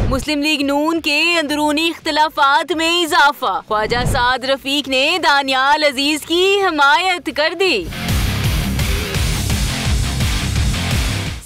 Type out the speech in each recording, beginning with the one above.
मुस्लिम league नून के अंदरूनी इख्तिलाफात में इजाफा। ख्वाजा साद रफीक ने दानियाल अजीज की हिमायत कर दी।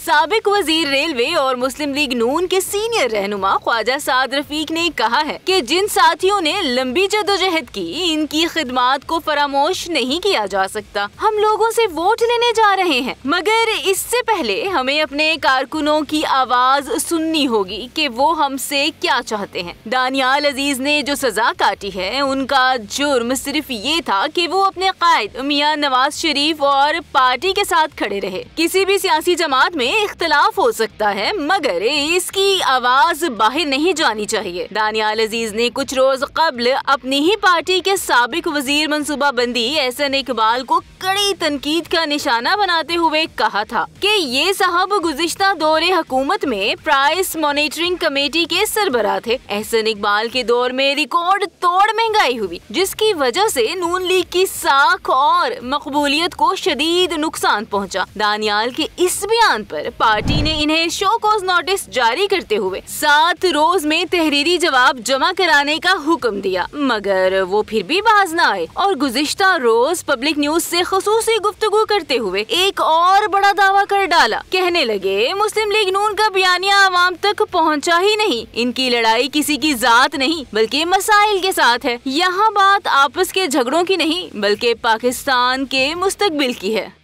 साबिक वजीर रेलवे और मुस्लिम लीग नून के सीनियर रहनुमा ख्वाजा साद रफीक ने कहा है कि जिन साथियों ने लंबी जदोजहद की, इनकी खिदमात को फरामोश नहीं किया जा सकता। हम लोगों से वोट लेने जा रहे हैं, मगर इससे पहले हमें अपने कारकुनों की आवाज सुननी होगी कि वो हमसे क्या चाहते हैं। दानियाल अजीज ने जो सजा काटी है, उनका जुर्म सिर्फ ये था कि वो अपने कायद मियां नवाज शरीफ और पार्टी के साथ खड़े रहे। किसी भी सियासी जमात में इख्तिलाफ हो सकता है, मगर इसकी आवाज बाहर नहीं जानी चाहिए। दानियाल अजीज ने कुछ रोज कबल अपनी ही पार्टी के साबिक वजीर मनसूबाबंदी एहसन इकबाल को कड़ी तनकीद का निशाना बनाते हुए कहा था कि ये साहब गुज़िश्ता दौरे हुकूमत में प्राइस मॉनिटरिंग कमेटी के सरबराह थे। एहसन इकबाल के दौर में रिकॉर्ड तोड़ महंगाई हुई, जिसकी वजह से नून लीग की साख और मकबूलियत को शदीद नुकसान पहुँचा। दानियाल के इस बयान पर पार्टी ने इन्हें शो कॉज नोटिस जारी करते हुए 7 रोज में तहरीरी जवाब जमा कराने का हुक्म दिया, मगर वो फिर भी बाज न आए और गुज़िश्ता रोज पब्लिक न्यूज से खुसूसी गुफ्तगू करते हुए एक और बड़ा दावा कर डाला। कहने लगे, मुस्लिम लीग नून का बयानिया आवाम तक पहुंचा ही नहीं। इनकी लड़ाई किसी की जात नहीं बल्कि मसाइल के साथ है। यहाँ बात आपस के झगड़ों की नहीं बल्कि पाकिस्तान के मुस्तकबिल की है।